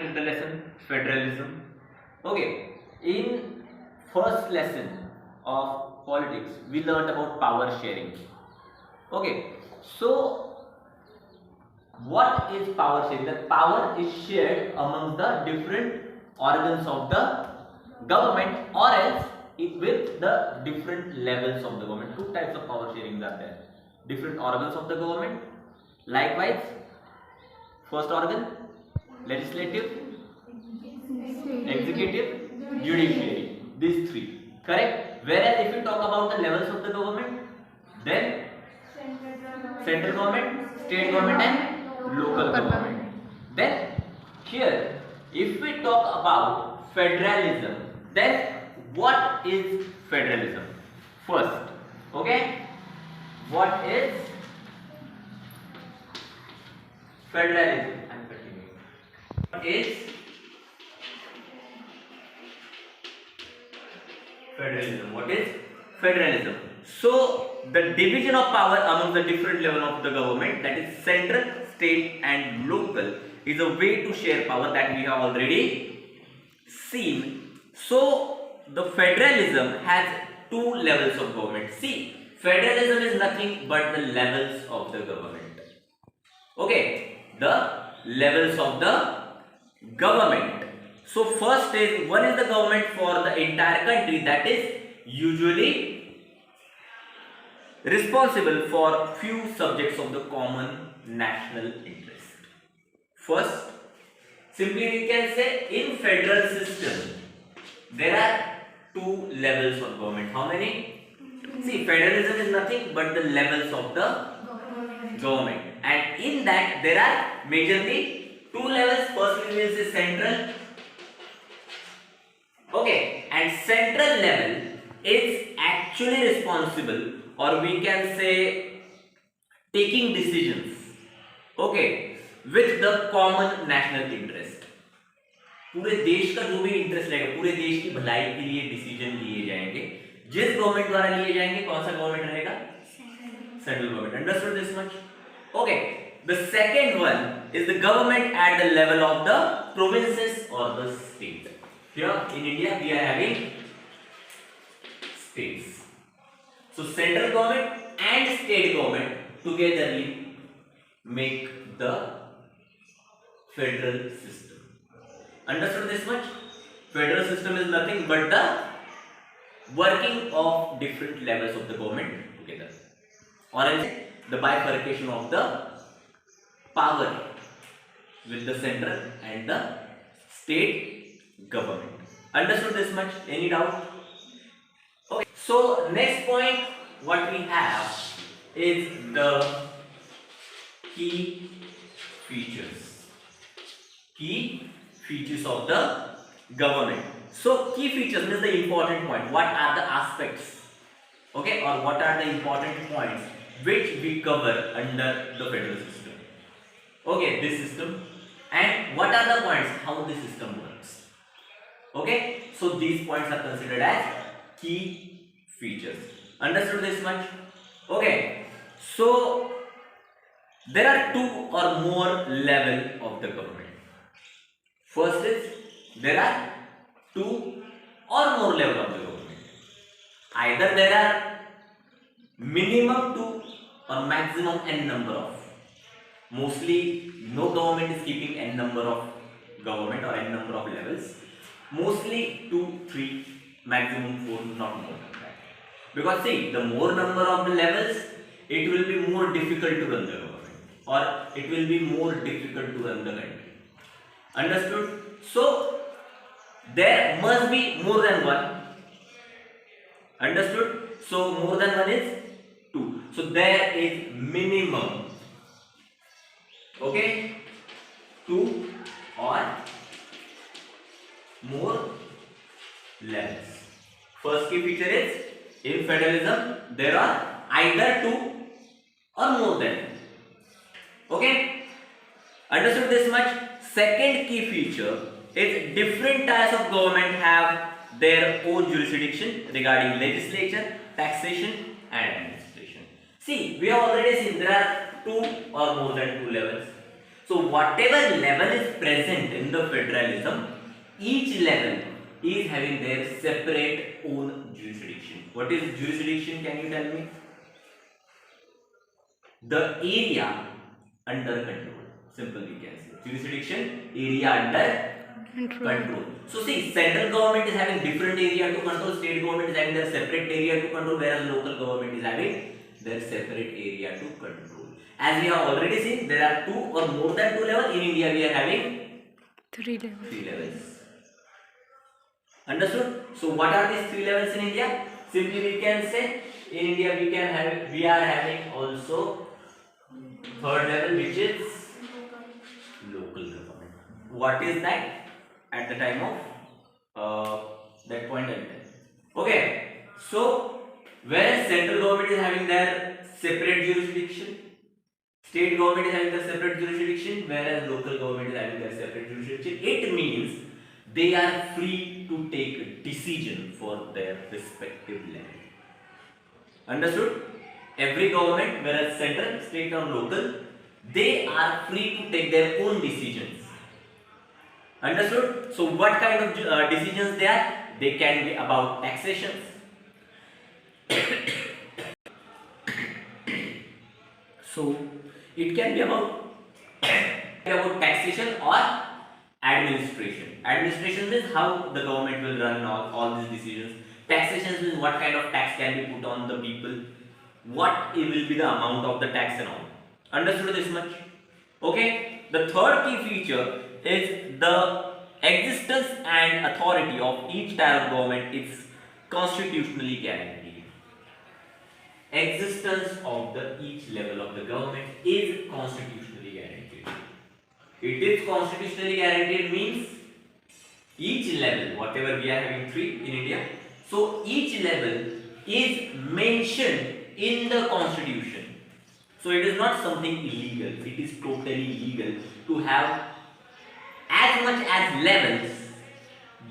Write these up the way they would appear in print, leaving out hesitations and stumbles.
with the lesson federalism. Okay, in first lesson of politics, we learned about power sharing. Okay, so what is power sharing? The power is shared among the different organs of the government, or else with the different levels of the government. Two types of power sharing are there: different organs of the government. Likewise, first organ, legislative, executive, judiciary. These three, correct? Whereas if we talk about the levels of the government, then central government, state government, and local government. Then here, if we talk about federalism, then what is federalism? First, okay, what is federalism? I'm continuing. What is federalism? What is federalism? So the division of power among the different level of the government, that is central, state and local, is a way to share power that we have already seen. So the federalism has two levels of government. See, federalism is nothing but the levels of the government. Okay, the levels of the government. So first is, one is the government for the entire country, that is usually responsible for few subjects of the common national interest. First, simply we can say, in federal system there are two levels of government. How many? See, federalism is nothing but the levels of the government, and in that there are majorly two levels. First we will say central. Okay, and central level is actually responsible, or we can say taking decisions, okay, with the common national interest. पूरे देश का जो भी interest रहेगा, पूरे देश की भलाई के लिए डिसीजन लिए जाएंगे, जिस गवर्नमेंट द्वारा लिए जाएंगे, कौन सा गवर्नमेंट रहेगा? Central government. Understood this much? Okay. The second one is the government at the level of the provinces or the states. Here in India we are having states. So central government and state government togetherly make the federal system. Understood this much? Federal system is nothing but the working of different levels of the government together, or else the bifurcation of the power with the central and the state government. Understood this much? Any doubt? Okay. So next point what we have is the key features. Key features of the government. So key features means the important point. What are the aspects? Okay, or what are the important points which we cover under the federal system? Okay, this system. And what are the points how this system works? Okay, so these points are considered as key features. Understood this much? Okay, so there are two or more levels of the government. First is, there are two or more levels of the government. Either there are minimum two or maximum n number of. Mostly no government is keeping n number of government or n number of levels. Mostly 2, 3, maximum 4, not more than that. Because see, the more number of the levels, it will be more difficult to run the government, or it will be more difficult to run the country. Understood? So there must be more than one. Understood? So more than one is 2. So there is minimum, okay, 2 or more levels. First key feature is, in federalism there are either 2 or more than. Okay, understood this much? Second key feature is, different types of government have their own jurisdiction regarding legislature, taxation and administration. See, we have already seen there are 2 or more than 2 levels. So whatever level is present in the federalism, each level is having their separate own jurisdiction. What is jurisdiction? Can you tell me? The area under control. Simple we can say. Jurisdiction, area under control. So see, central government is having different area to control, state government is having their separate area to control, whereas local government is having their separate area to control. As we have already seen, there are 2 or more than 2 levels. In India, we are having 3 levels. 3 levels. Understood? So what are these 3 levels in India? Simply we can say in India we are having also 3rd level, which is local government. What is that? At the time of that point in time. Okay. So whereas central government is having their separate jurisdiction, state government is having their separate jurisdiction, whereas local government is having their separate jurisdiction, it means they are free to take decision for their respective land. Understood? Every government, whereas central, state or local, they are free to take their own decisions. Understood? So what kind of decisions they are? They can be about taxations. So it can be about taxation or administration. Administration means how the government will run all these decisions. Taxation means what kind of tax can be put on the people, what it will be the amount of the tax and all. Understood this much? Okay. The third key feature is the existence and authority of each tier of government is constitutionally guaranteed. Existence of the each level of the government is constitutionally guaranteed. It is constitutionally guaranteed means each level, whatever we are having 3 in India, so each level is mentioned in the constitution. So it is not something illegal, it is totally legal to have as much as levels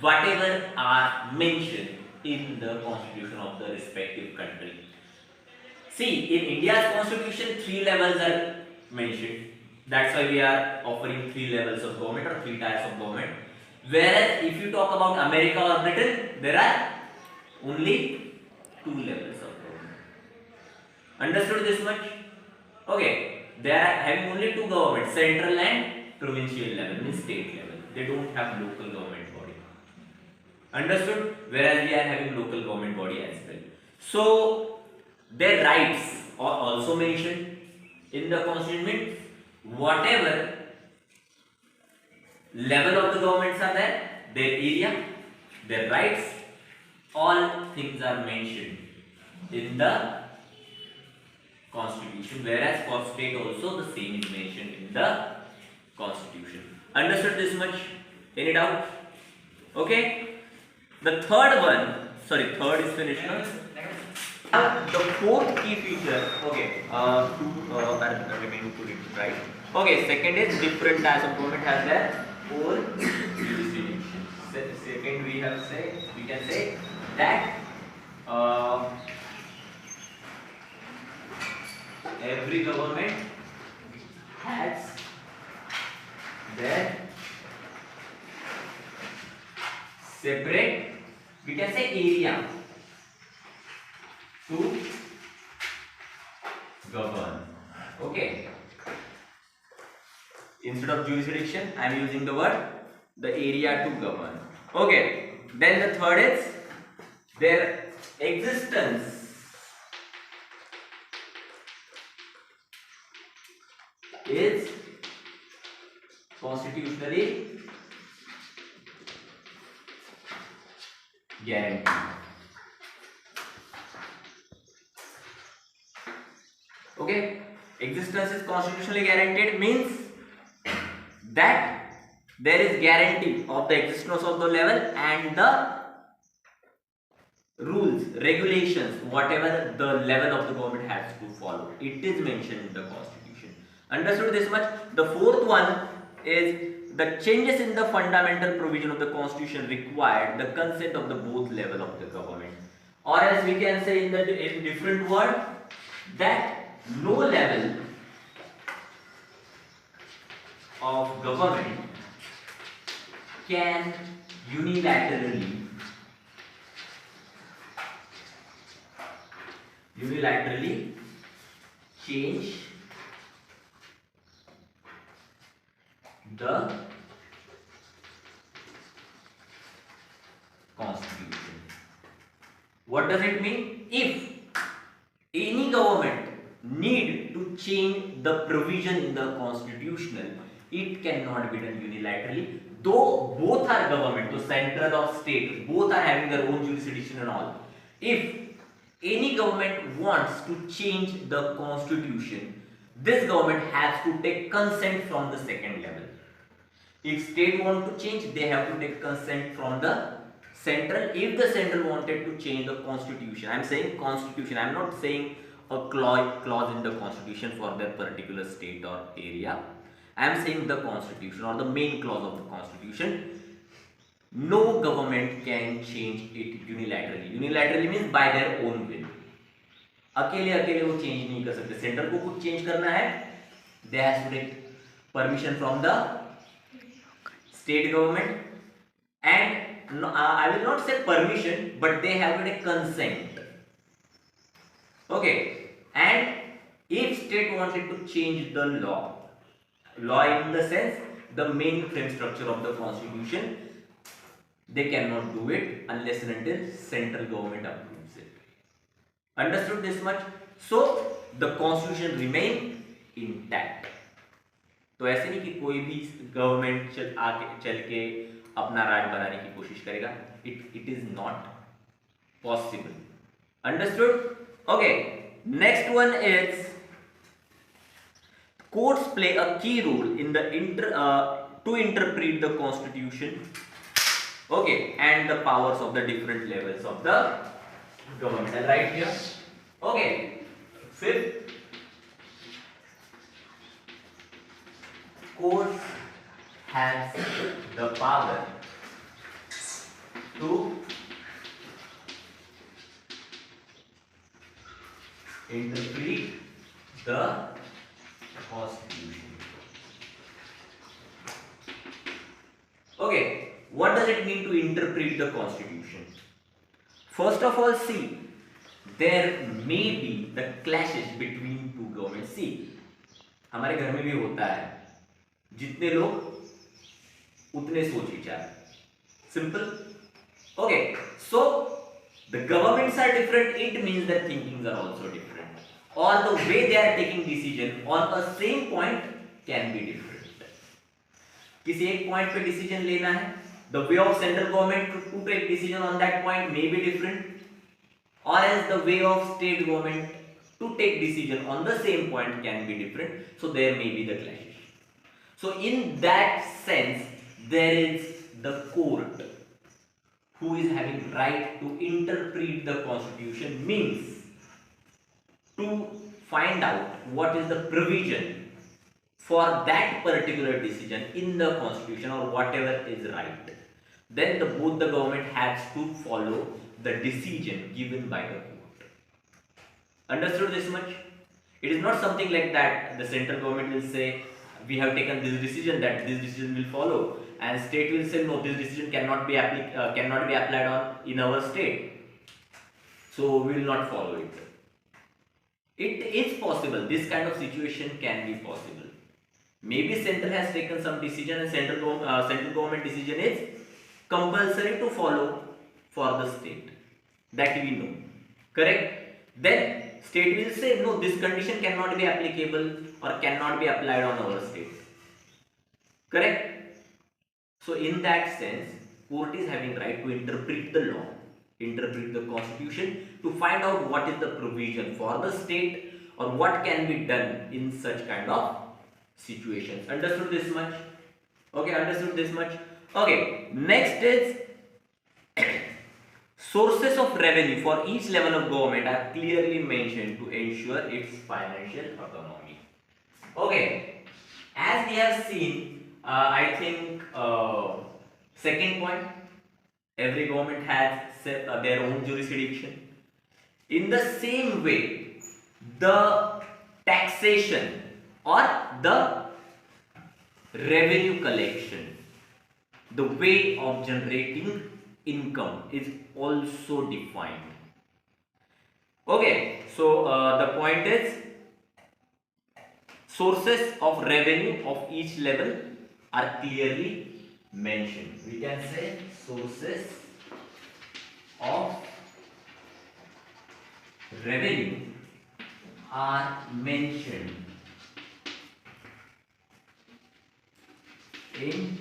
whatever are mentioned in the constitution of the respective country. See, in India's constitution 3 levels are mentioned. That's why we are offering 3 levels of government or 3 tiers of government. Whereas if you talk about America or Britain, there are only 2 levels of government. Understood this much? Okay, they are having only 2 governments, central and provincial level, means state level. They don't have local government body. Understood? Whereas we are having local government body as well. So their rights are also mentioned in the constitution. Whatever level of the governments are there, their area, their rights, all things are mentioned in the constitution, whereas for state also the same is mentioned in the constitution. Understood this much? Any doubt? Okay. The third one, third is finished now. The fourth key feature, okay, two are remaining to read, right? Okay, second is different types of government has their own jurisdiction. Second, we can say that every government has their separate, we can say, area to govern. Okay. Instead of jurisdiction, I am using the word the area to govern. Okay. Then the third is their existence is constitutionally guaranteed. Okay, existence is constitutionally guaranteed means that there is guarantee of the existence of the level and the rules, regulations, whatever the level of the government has to follow. It is mentioned in the constitution. Understood this much? The fourth one is the changes in the fundamental provision of the constitution required the consent of the both level of the government, or as we can say in different word that no level of government can unilaterally change the constitution. What does it mean? If any government need to change the provision in the constitutional, it cannot be done unilaterally. Though both are government, so central or state, both are having their own jurisdiction and all. If any government wants to change the constitution, this government has to take consent from the second level. If state want to change, they have to take consent from the central. If the central wanted to change the constitution, I am saying constitution, I am not saying a clause in the constitution for that particular state or area. I am saying the constitution or the main clause of the constitution. No government can change it unilaterally. Unilaterally means by their own will. अकेले वो change नहीं कर सकते. Centre को कुछ change करना है, they has to take permission from the state government, and I will not say permission, but they have to take consent. Okay, and if state wanted to change the law in the sense the main frame structure of the constitution, they cannot do it unless and until central government approves it. Understood this much? So the constitution remain intact. तो ऐसे नहीं कि कोई भी government चल के अपना राज बनाने की कोशिश करेगा. It is not possible. Understood? Okay. Next one is courts play a key role in the to interpret the constitution. Okay, and the powers of the different levels of the government. I'll write here. Okay. Fifth, court has the power to interpret the constitution. Okay, what does it mean to interpret the constitution? First of all, see, there may be the clashes between two governments. See, हमारे घर में भी होता है, जितने लोग उतने सोच विचार. Simple. Okay, so the governments are different. It means that thinkings are also different, or the way they are taking decision on a same point can be different. किसी एक point पे decision लेना है, the way of central government to take decision on that point may be different, or else the way of state government to take decision on the same point can be different. So there may be the clashes. So in that sense, there is the court who is having right to interpret the constitution, means to find out what is the provision for that particular decision in the constitution or whatever is right. Then both the government has to follow the decision given by the court. Understood this much? It is not something like that the central government will say we have taken this decision, that this decision will follow, and state will say no, this decision cannot be applied on in our state, so we will not follow it. It is possible, this kind of situation can be possible. Maybe central has taken some decision and central government decision is compulsory to follow for the state, that we know, correct? Then state will say no, this condition cannot be applicable or cannot be applied on our state, correct? So in that sense, court is having right to interpret the law, interpret the constitution, to find out what is the provision for the state or what can be done in such kind of situations. Understood this much? Okay, understood this much? Okay, next is sources of revenue for each level of government are clearly mentioned to ensure its financial autonomy. Okay, as we have seen, I think second point, every government has their own jurisdiction. In the same way, the taxation or the revenue collection, the way of generating income is also defined. Okay, so the point is sources of revenue of each level are clearly mentioned. We can say sources of revenue are mentioned in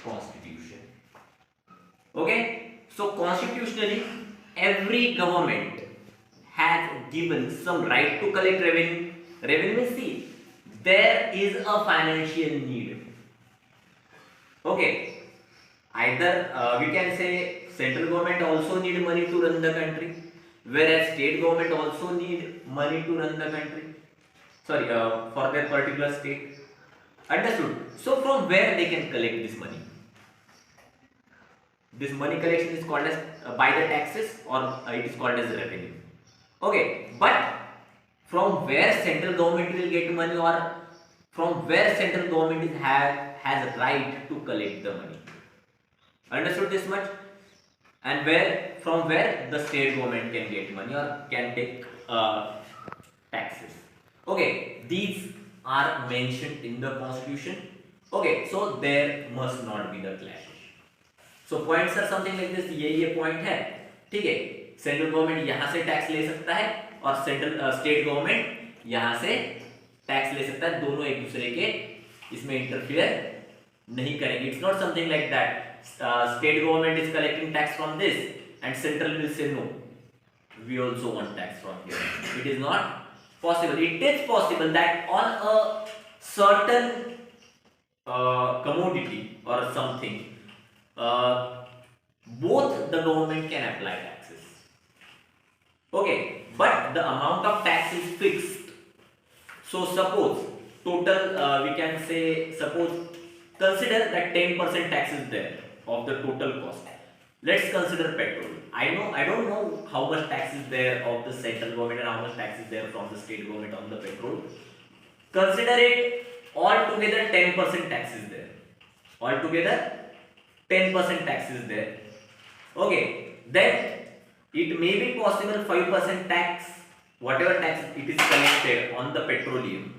constitution. Okay, so constitutionally every government has given some right to collect revenue. Revenue means, see, there is a financial need. Okay, either we can say central government also need money to run the country, whereas state government also need money to run the country. Sorry, for their particular state. Understood? So from where they can collect this money? This money collection is called as by the taxes, or it is called as revenue. Okay, but from where central government will get money, or from where central government has a right to collect the money? Understood this much? And from where the state government can get money or can take taxes. Okay, these are mentioned in the constitution. Okay, so there must not be the clash. So points are something like this. ये point है, ठीक है? Central government यहाँ से tax ले सकता है और स्टेट गवर्नमेंट यहाँ से टैक्स ले सकता है. दोनों एक दूसरे के इसमें इंटरफियर नहीं करेंगे. It's not something like that. State government is collecting tax from this and central will say no, we also want tax from here. It is not possible. It is possible that on a certain commodity or something, both the government can apply taxes. Okay, but the amount of tax is fixed. So suppose total we can say, suppose consider that 10% tax is there of the total cost. Let's consider petrol. I don't know how much tax is there of the central government and how much tax is there from the state government on the petrol. Consider it altogether 10% tax is there. Altogether 10% tax is there. Okay, then it may be possible 5% tax, whatever tax it is collected on the petroleum,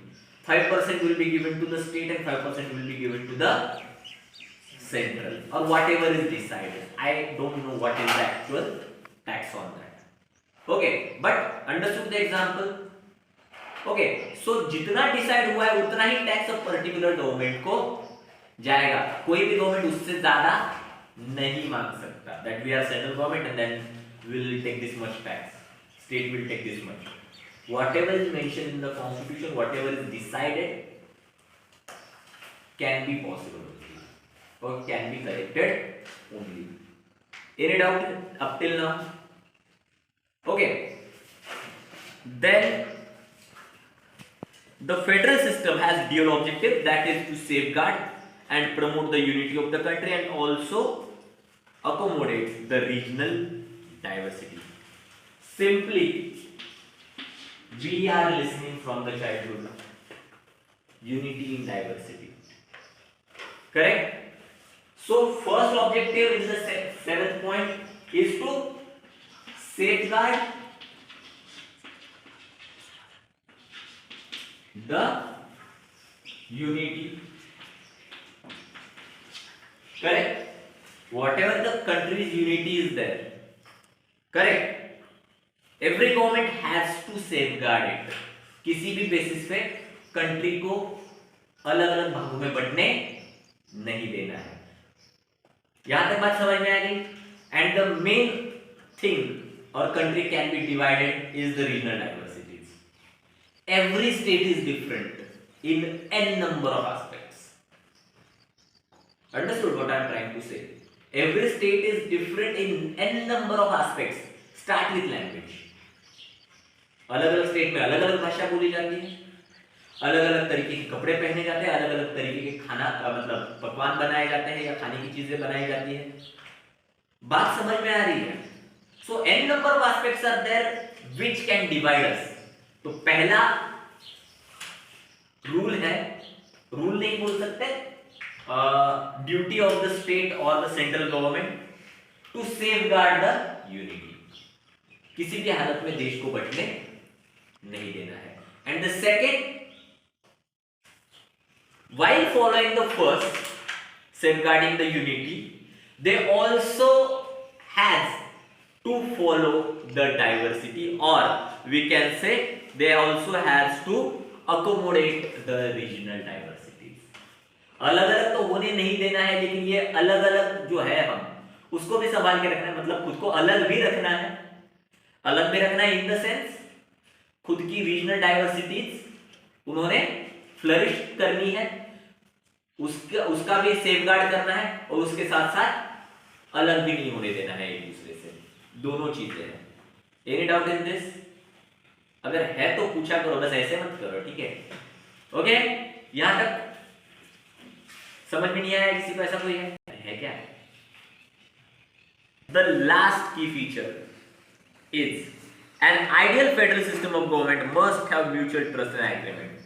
5% will be given to the state and 5% will be given to the central, or whatever is decided. I don't know what is the actual tax on that. Okay, but understood the example? Okay, so जितना decide हुआ है उतना ही tax of particular government को जाएगा. कोई भी government उससे ज्यादा नहीं मांग सकता. That we are central government and then we will take this much tax. State will take this much. Whatever is mentioned in the constitution, whatever is decided, can be possible or can be corrected only. Any doubt up till now? Okay, then the federal system has dual objective, that is to safeguard and promote the unity of the country and also accommodate the regional diversity. Simply, we are listening from the childhood, unity in diversity. Correct? So first objective is the seventh point is to safeguard the unity. Correct? Whatever the country's unity is there. Correct? Every government has to safeguard it. किसी भी basis पे country को अलग अलग भागों में बंटने नहीं देना है. यहां तक बात समझ में आ गई? एंड द मेन थिंग और country can be divided is the regional diversities. Every state is different in n number of aspects. Understood what I am trying to say? Every state is different in n number of aspects. Start with language. अलग अलग state में अलग अलग भाषा बोली जाती है, अलग अलग तरीके के कपड़े पहने जाते हैं, अलग अलग तरीके के खाना मतलब पकवान बनाए जाते हैं या खाने की चीजें बनाई जाती है. बात समझ में आ रही है? सो n number of aspects are there which can divide us. तो पहला रूल है, रूल नहीं बोल सकते, ड्यूटी ऑफ द स्टेट और the central government to safeguard the unity, किसी भी हालत में देश को बटने नहीं देना है. And the second, while following the first, safeguarding the unity, they also has to follow the diversity, or we can say they also has to accommodate the regional diversities. अलग अलग तो होने नहीं देना है, लेकिन ये अलग अलग जो है हम उसको भी संभाल के रखना है, मतलब खुद को अलग भी रखना है. अलग भी रखना है इन द सेंस खुद की रीजनल डाइवर्सिटीज उन्होंने फ्लरिश करनी है, उसका भी सेफगार्ड करना है, और उसके साथ साथ अलग भी नहीं होने देना है एक दूसरे से. दोनों चीजें हैं. Any doubt in this? अगर है तो पूछा करो, बस ऐसे मत करो, ठीक है? ओके, यहां तक समझ में नहीं आया किसी को? ऐसा कोई है क्या? द लास्ट की feature is an ideal federal system of government must have mutual trust and agreement.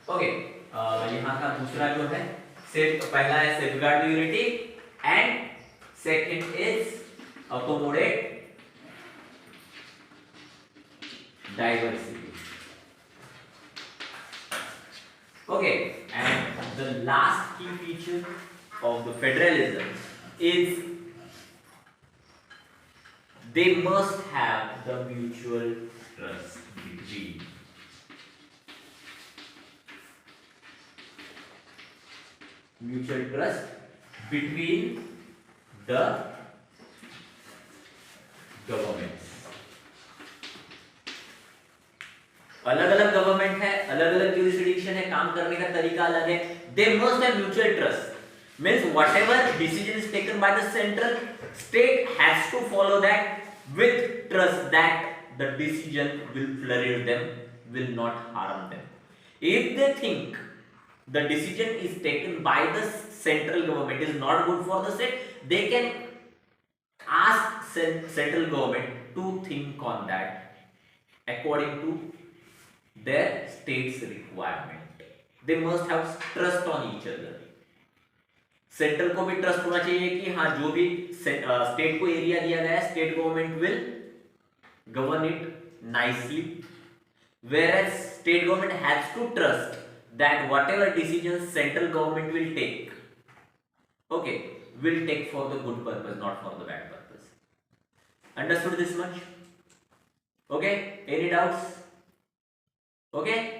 Okay, यहाँ का दूसरा जो है पहला है safeguard unity and second is accommodate diversity. Okay, and the last key feature of the federalism is they must have the mutual trust between the governments. अलग अलग government है, अलग अलग jurisdiction है, काम करने का तरीका अलग है. They must have mutual trust. Means whatever decision is taken by the central, state has to follow that with trust that the decision will flourish them, will not harm them. If they think the decision is taken by the central government is not good for the state, they can ask central government to think on that according to their state's requirement. They must have trust on each other. Central को भी trust होना चाहिए कि हाँ जो भी state को area दिया गया है, state government will govern it nicely, whereas state government has to trust that whatever decisions central government will take, okay, will take for the good purpose, not for the bad purpose. Understood this much? Okay, any doubts? Okay.